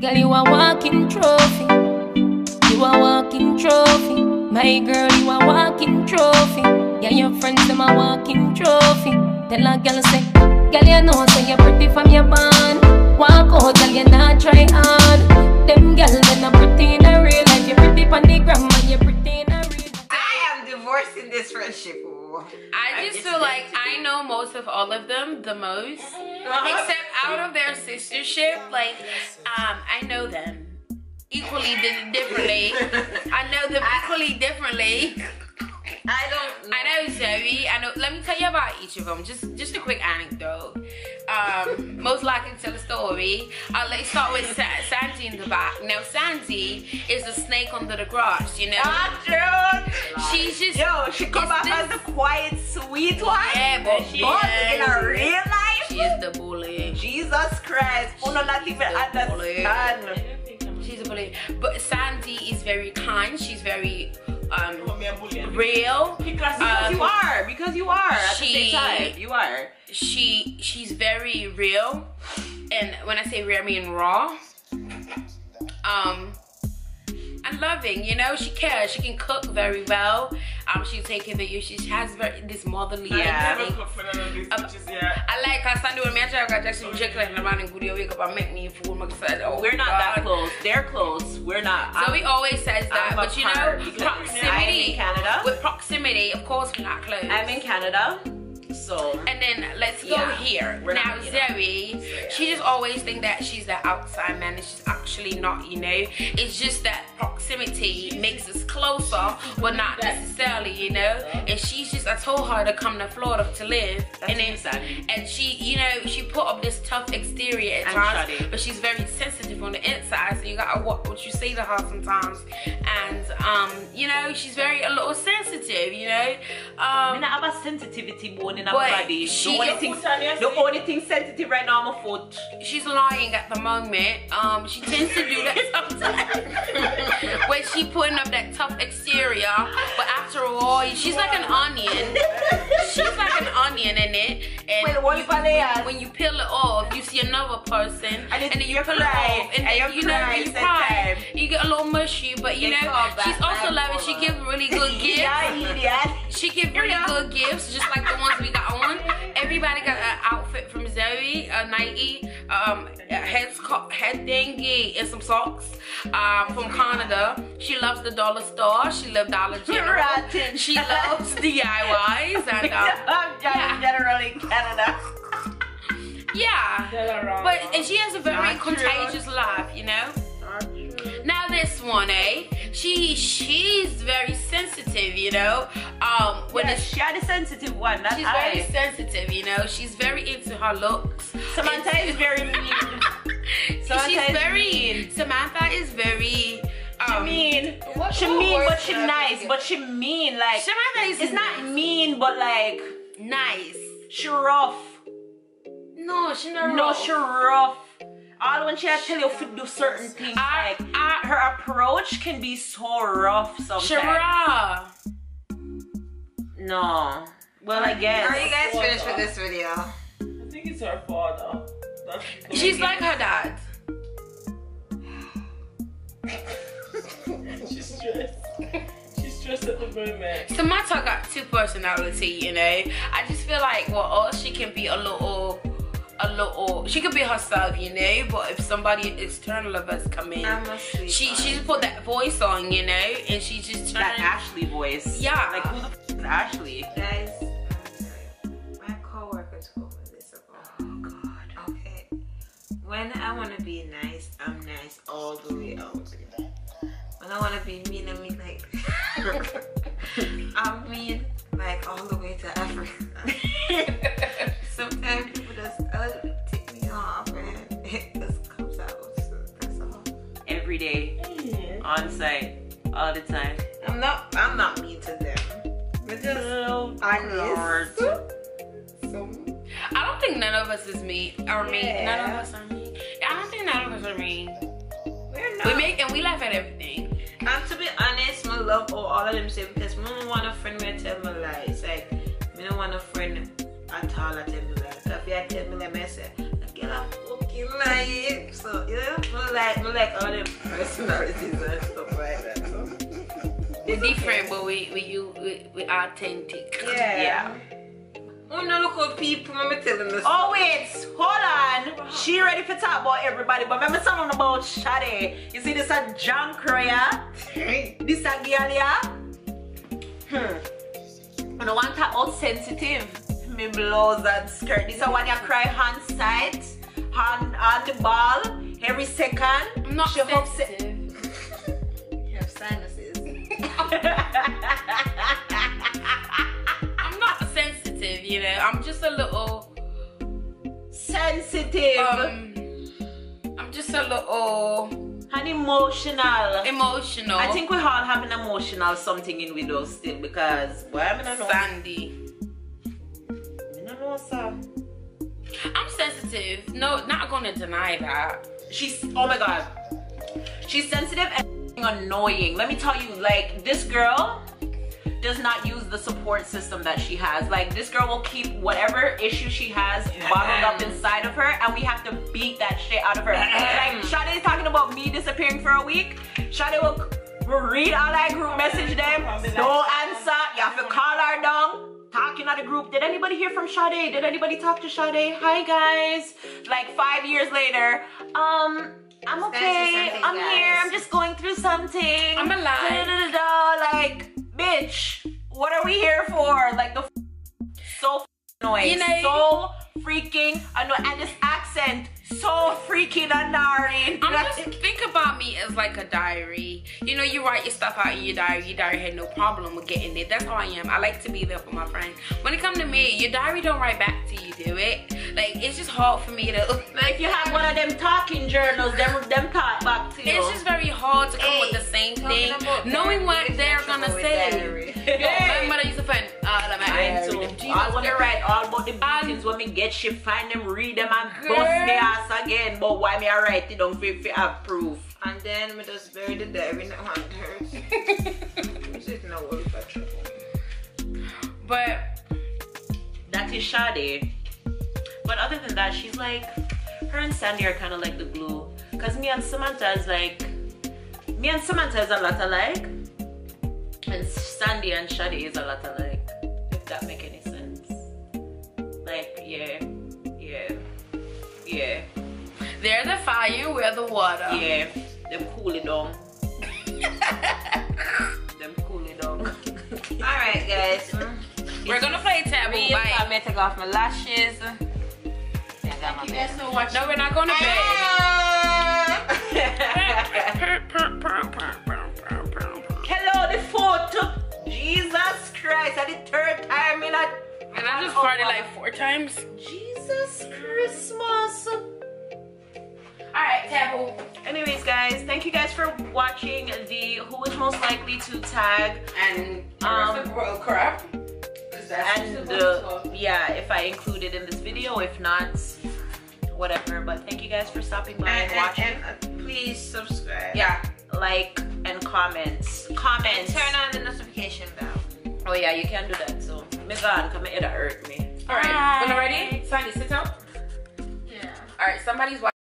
Girl, you a walking trophy. You a walking trophy. My girl, you a walking trophy. Yeah, your friends, them a walking trophy. Tell a girl say, girl, you know say you're pretty from your band. Walk out, girl, you not try hard. Them girls, they not pretty in a real life. You're pretty on the gram, and you're pretty in a real life. I am divorcing this friendship. I just feel like I know most of all of them the most, except out of their sistership. Like, I know them equally differently. I know them equally differently. I don't know. I know Zoe. I know. Let me tell you about each of them. Just a quick anecdote. Most likely to tell a story. Let's start with Sandy in the back. Now Sandy is a snake under the grass. You know. True. She's just she come out as the quiet, sweet one. Yeah, but she in her real life. She is the bully. Jesus Christ. Who not even understand. She's a bully. But Sandy is very kind. She's very real. Because you are at the same time. You are. She's very real, and when I say real, I mean raw. And loving, you know. She cares. She can cook very well. She'll take care of you. She has this motherly. Yeah. I like her. Sunday when I got just rejected like the man in good wake up and make me fool. We're not that close. They're close. We're not. So he always says that, but you know, proximity. I'm in Canada. With proximity, of course, we're not close. I'm in Canada. So and then let's go here. Now Zoe, she just always think that she's the outside man, and she's actually not, you know. It's just that proximity makes us closer, but not necessarily, you know. And she's just, I told her to come to Florida to live, and she, you know, she put up this tough exterior at times, but she's very sensitive on the inside, so you gotta watch what you say to her sometimes. And you know, she's a little sensitive, you know. I have a sensitivity bone in her body. The only thing sensitive right now is my foot. She's lying at the moment. She tends to do that sometimes when she putting up that tough exterior, but after all, she's like an onion. She's like an onion in it, and when you peel it off, you see another person, and then you peel it off, and then you know you cry. You get a little mushy, but you know she's also loving. She gives really good gifts. She gives really good gifts, just like the ones we got on. Everybody got an outfit from Zoe, a Nike, head thingy, and some socks from Canada. She loves the dollar store. She loves Dollar General. She loves DIYs and generally Canada. Yeah, but she has a very contagious laugh, you know. Now this one, she's very sensitive, you know. She had a sensitive one. She's very sensitive, you know. She's very into her looks. Samantha is very mean. Samantha is very. She mean, but she nice. But she mean, like. Samantha is not mean, but like nice. She rough. No, she not rough. No, she rough. All when she tell you to do certain things, her approach can be so rough sometimes. Shara. No. Well, I guess. Are you guys finished with this video? I think it's her father. She's like her dad. She's stressed. She's stressed at the moment. Samantha got two personality, you know. I just feel like she can be a little, she could be herself, you know, but if somebody external of us come in, she just put that voice on, you know, and she just turned that Ashley voice. Yeah. Like, who the f is Ashley? Guys, my co-worker told me this about. Oh God. Okay. When I want to be nice, I'm nice all the way out. When I want to be mean, I mean like I'm mean like all the way to Africa. Sometimes people just take me off and it just comes out. So that's all. Every day, on site, all the time. I'm not mean to them. But just honest. So I don't think none of us is mean or mean. None of us are mean. I don't think none of us are mean. We're not. We make and we laugh at everything. And to be honest, I love all of them say because I don't want a friend where tell me lies. Like, I don't want a friend at all that tell me lies. If you tell me lies, I say, I get a fucking lie. So, you know, like, like all the personalities and stuff like that. So. We're different, but we authentic. Yeah. Oh no, look how people, I'm telling this. Oh wait, hold on. She ready for talk about everybody, but remember something about Shade. You see this a junk yeah? This a girl yeah? I don't want to talk about sensitive. Me blouse and skirt. This is one you cry hand side, hand on the ball every second. I'm not sensitive. You have sinuses. I'm not sensitive, you know. I'm just a little sensitive. I'm just a little and emotional. Emotional. I think we all have an emotional something in with us still because why am I not Sandy. I'm sensitive. No, not gonna deny that. She's oh my god. She's sensitive and annoying. Let me tell you, like this girl does not use the support system that she has. Like this girl will keep whatever issue she has bottled up inside of her and we have to beat that shit out of her. Like Shade is talking about me disappearing for a week. Shade will read all that group message them. No answer. You have to call her down. Talking at a group. Did anybody hear from Shade? Did anybody talk to Shade? Hi guys. Like 5 years later. I'm okay. I'm here. I'm just going through something. I'm alive. Like, bitch, what are we here for? Like the so annoying. You know, so freaking annoying. And this accent. So freaking annoying. Think about me as like a diary. You know, you write your stuff out in your diary. Your diary had no problem with getting it. That's how I am. I like to be there for my friends. When it comes to me, your diary don't write back to you, do it? Like, it's just hard for me to... Like, if you have one of them talking journals, them talk back to you. It's just very hard to come with the same thing. Knowing what they're gonna say. Yo, my mother used to find all of my I want to write all about the beatings when me get shit, find them, read them, and bust me ass again. But why me I write it down if you have proof? And then we just bury the diary in the hunters. Which is no worry for trouble. But that is Shade. But other than that, she's like, her and Sandy are kind of like the glue. Cause me and Samantha is a lot alike. And Sandy and Shade is a lot alike. If that make any sense. Like, yeah. they're the fire, we're the water. Yeah, them cool it down. Alright guys. We're gonna play taboo. I'm gonna take off my lashes. Thank you guys for watching. No, we're not going to bed. Hello, the fourth. Jesus Christ, at the third time in a... And I just farted like 4 times. Jesus Christmas. Alright, taboo. Anyways, guys, thank you guys for watching the Who is Most Likely to Tag and royal crap. And yeah, if I include it in this video, if not, whatever. But thank you guys for stopping by and watching. And please subscribe. Yeah, like and comments. And turn on the notification bell. Oh yeah, you can do that. So, me God, come here, that hurt me. All right, when you're ready, Sandy, sit up. Yeah. All right, somebody's watching.